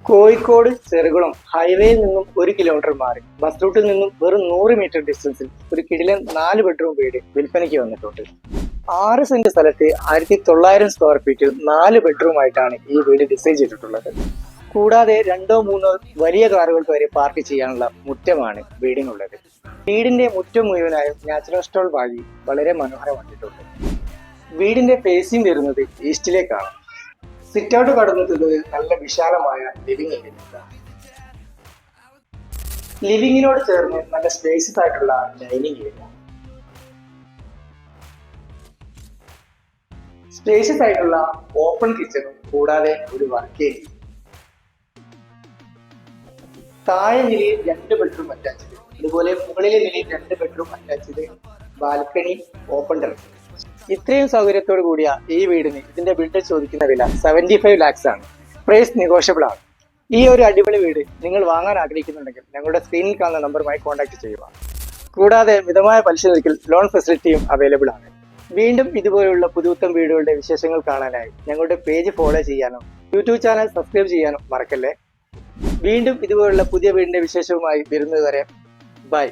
കോഴിക്കോട് ചെറുകുളം ഹൈവേയിൽ നിന്നും 1 കിലോമീറ്റർ മാറി ബസ് റൂട്ടിൽ നിന്നും വെറും 100 മീറ്റർ ഡിസ്റ്റൻസിൽ ഒരു കിടിലൻ 4 ബെഡ്റൂം വീട് വിൽപ്പനയ്ക്ക് വന്നിട്ടുണ്ട്. 6 സെന്റ് സ്ഥലത്ത് 1900 സ്ക്വയർ ഫീറ്റിൽ 4 ബെഡ്റൂം ആയിട്ടാണ് ഈ വീട് ഡിസൈൻ ചെയ്തിട്ടുള്ളത്. കൂടാതെ 2-3 വലിയ കാറുകൾക്ക് വരെ പാർക്ക് ചെയ്യാനുള്ള മുറ്റമാണ് വീടിനുള്ളത്. വീടിന്റെ മുറ്റം മുഴുവനായും നാച്ചുറൽ സ്റ്റോൺ വാങ്ങി വളരെ മനോഹരമാക്കിയിട്ടുണ്ട്. വീടിന്റെ ഫേസിംഗ് വരുന്നത് ഈസ്റ്റിലേക്കാണ്. സിറ്റ് ഔട്ട് കടന്നെത്തുന്നത് നല്ല വിശാലമായ ലിവിംഗ് ഏരിയ. ലിവിങ്ങിനോട് ചേർന്ന് നല്ല സ്പേഷ്യസ് ആയിട്ടുള്ള ഡൈനിങ് ഏരിയ, സ്പേഷ്യസ് ആയിട്ടുള്ള ഓപ്പൺ കിച്ചണും കൂടാതെ ഒരു വർക്ക് ഏരിയ. താഴെ നിലയിൽ 2 ബെഡ്റൂം അറ്റാച്ച്ഡ്, അതുപോലെ മുകളിലെ നിലയിൽ 2 bedroom attached, balcony, open terrace. ഇത്രയും സൗകര്യത്തോടു കൂടിയ ഈ വീടിന് ഇതിന്റെ ബിൽഡർ ചോദിക്കുന്ന വില 75 lakhs ആണ്. പ്രൈസ് നെഗോഷ്യബിൾ ആണ്. ഈ ഒരു അടിപൊളി വീട് നിങ്ങൾ വാങ്ങാൻ ആഗ്രഹിക്കുന്നുണ്ടെങ്കിൽ ഞങ്ങളുടെ സ്ക്രീനിൽ കാണുന്ന നമ്പറുമായി കോൺടാക്ട് ചെയ്യുക. കൂടാതെ മിതമായ പലിശ നിരക്കിൽ ലോൺ ഫെസിലിറ്റിയും അവൈലബിൾ ആണ്. വീണ്ടും ഇതുപോലുള്ള പുതുത്തം വീടുകളുടെ വിശേഷങ്ങൾ കാണാനായി ഞങ്ങളുടെ പേജ് ഫോളോ ചെയ്യാനും യൂട്യൂബ് ചാനൽ സബ്സ്ക്രൈബ് ചെയ്യാനും മറക്കല്ലേ. വീണ്ടും ഇതുപോലുള്ള പുതിയ വീടിന്റെ വിശേഷവുമായി വരുന്നതുവരെ ബൈ.